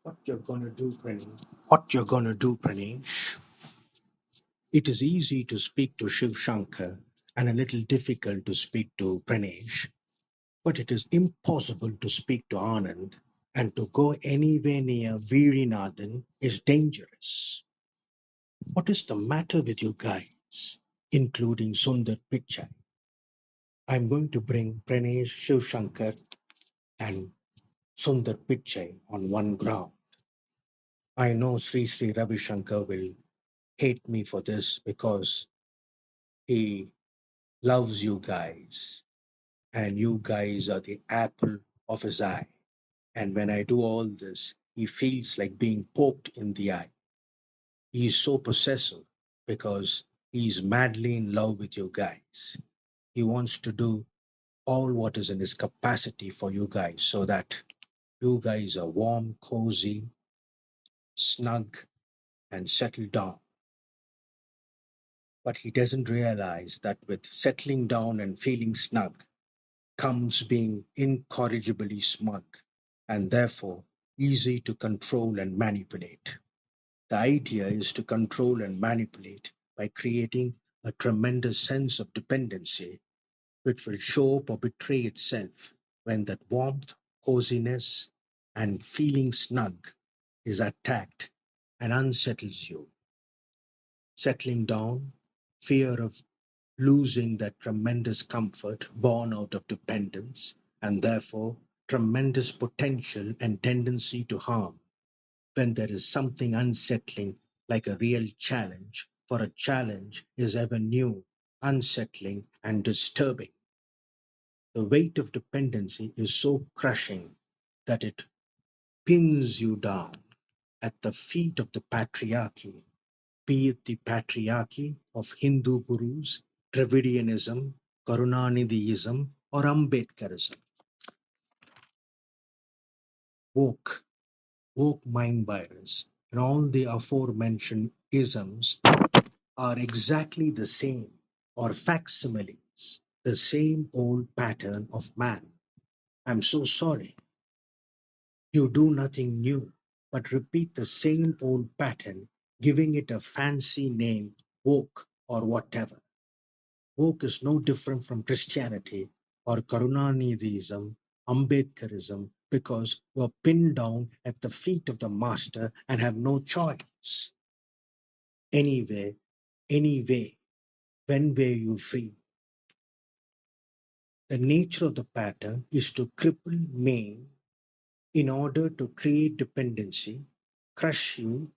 What you're gonna do, Pranesh? What you're gonna do, Pranesh? It is easy to speak to Shiv Shankar and a little difficult to speak to Pranesh, but it is impossible to speak to Anand, and to go anywhere near Veerinathan is dangerous. What is the matter with you guys, including Sundar Pichai? I'm going to bring Pranesh, Shiv Shankar, and Sundar Pichai on one ground. I know Sri Sri Ravi Shankar will hate me for this because he loves you guys, and you guys are the apple of his eye. And when I do all this, he feels like being poked in the eye. He is so possessive because he's madly in love with you guys. He wants to do all what is in his capacity for you guys so that you guys are warm, cozy, snug, and settled down. But he doesn't realize that with settling down and feeling snug comes being incorrigibly smug and therefore easy to control and manipulate. The idea is to control and manipulate by creating a tremendous sense of dependency which will show up or betray itself when that warmth, coziness, and feeling snug is attacked and unsettles you. Settling down, fear of losing that tremendous comfort born out of dependence, and therefore tremendous potential and tendency to harm when there is something unsettling like a real challenge, for a challenge is ever new, unsettling, and disturbing. The weight of dependency is so crushing that it pins you down at the feet of the patriarchy, be it the patriarchy of Hindu gurus, Dravidianism, Karunanidhism, or Ambedkarism. Woke, woke mind virus, and all the aforementioned isms are exactly the same, or facsimiles, the same old pattern of man. I'm so sorry. You do nothing new, but repeat the same old pattern, giving it a fancy name, woke or whatever. Woke is no different from Christianity or Karunanidhism, Ambedkarism, because you're pinned down at the feet of the master and have no choice. Anyway, anyway, when were you free? The nature of the pattern is to cripple, maim, in order to create dependency, crush you,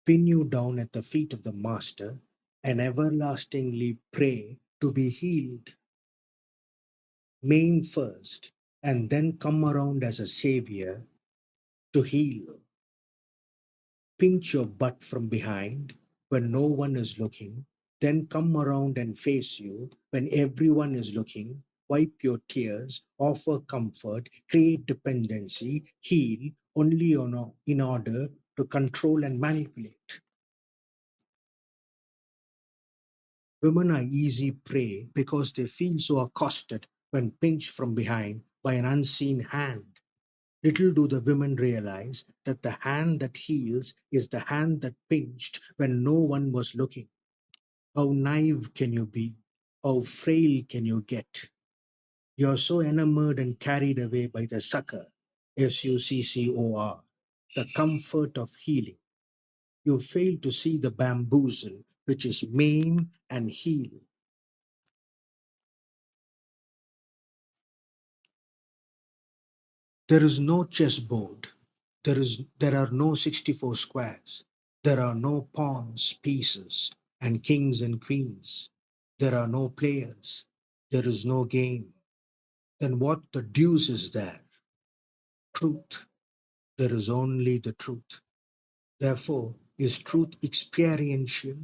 pin you down at the feet of the Master, and everlastingly pray to be healed. Maim first, and then come around as a savior to heal. Pinch your butt from behind when no one is looking, then come around and face you when everyone is looking. Wipe your tears, offer comfort, create dependency, heal only in order to control and manipulate. Women are easy prey because they feel so accosted when pinched from behind by an unseen hand. Little do the women realize that the hand that heals is the hand that pinched when no one was looking. How naive can you be? How frail can you get? You're so enamored and carried away by the succor, SUCCOR, the comfort of healing. You fail to see the bamboozle, which is maim and heal. There is no chessboard. There are no 64 squares. There are no pawns, pieces, and kings and queens. There are no players. There is no game. Then what the deuce is there? Truth. There is only the truth. Therefore, is truth experiential?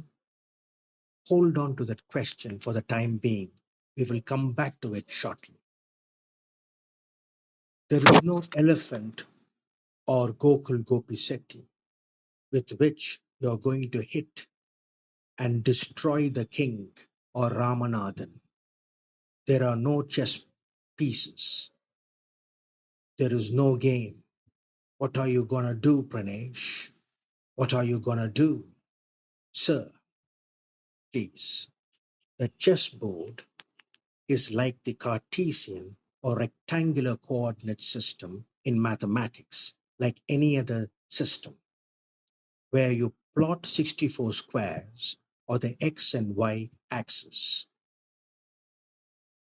Hold on to that question for the time being. We will come back to it shortly. There is no elephant or Gokul Gopisetti with which you are going to hit and destroy the king or Ramanathan. There are no chess pieces. There is no game. What are you gonna do, Pranesh? What are you gonna do? Sir, please. The chessboard is like the Cartesian or rectangular coordinate system in mathematics, like any other system, where you plot 64 squares or the x and y axis,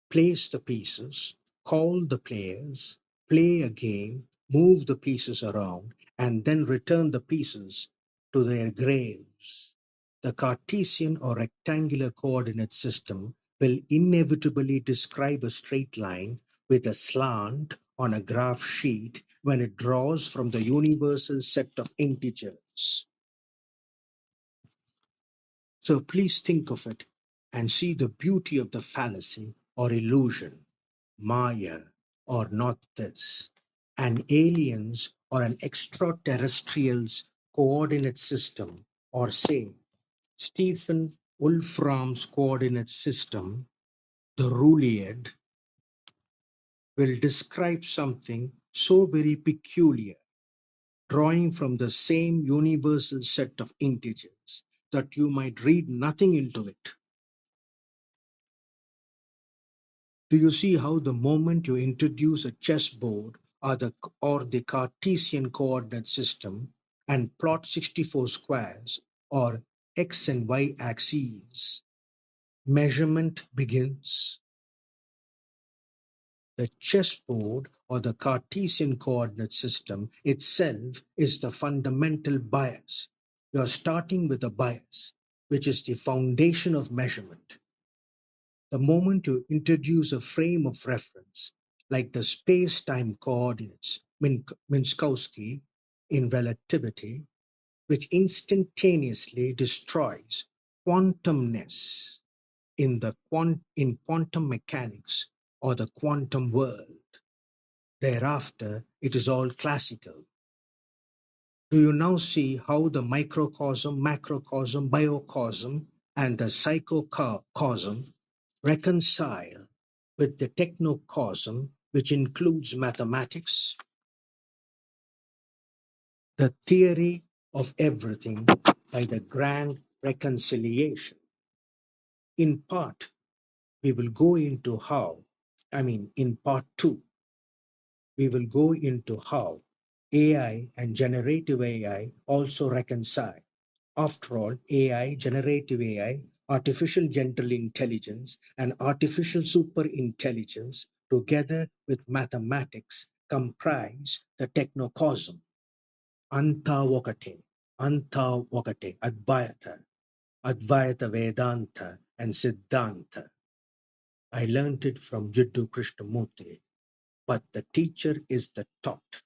place the pieces, call the players, play a game, move the pieces around, and then return the pieces to their graves. The Cartesian or rectangular coordinate system will inevitably describe a straight line with a slant on a graph sheet when it draws from the universal set of integers. So please think of it and see the beauty of the fallacy or illusion, Maya or not this, an alien's or an extraterrestrial's coordinate system, or say Stephen Wolfram's coordinate system, the Rulliad, will describe something so very peculiar, drawing from the same universal set of integers that you might read nothing into it. Do you see how the moment you introduce a chessboard or the Cartesian coordinate system and plot 64 squares or x and y axes, measurement begins? The chessboard or the Cartesian coordinate system itself is the fundamental bias. You are starting with a bias, which is the foundation of measurement. The moment you introduce a frame of reference, like the space-time coordinates, Minkowski in relativity, which instantaneously destroys quantumness in quantum mechanics or the quantum world. Thereafter, it is all classical. Do you now see how the microcosm, macrocosm, biocosm, and the psychocosm reconcile with the technocosm, which includes mathematics? The theory of everything by the grand reconciliation. In part, we will go into in part two, we will go into how AI and generative AI also reconcile. After all, AI, generative AI, artificial general intelligence, and artificial superintelligence, together with mathematics, comprise the technocosm. Anta Wakate, Advaita Vedanta, and Siddhanta. I learned it from Jiddu Krishnamurti, but the teacher is the taught.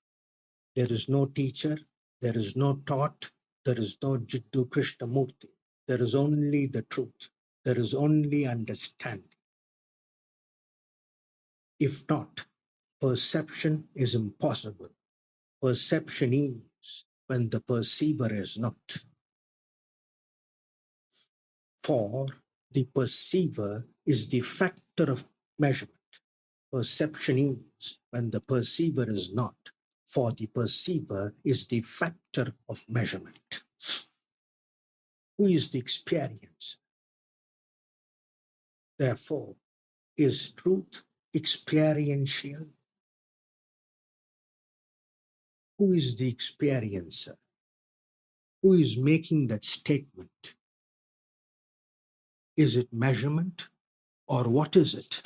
There is no teacher, there is no taught, there is no Jiddu Krishnamurti. There is only the truth. There is only understanding. If not, perception is impossible. Perception is when the perceiver is not. For the perceiver is the factor of measurement. Perception is when the perceiver is not. For the perceiver is the factor of measurement. Who is the experience? Therefore, is truth experiential? Who is the experiencer? Who is making that statement? Is it measurement or what is it?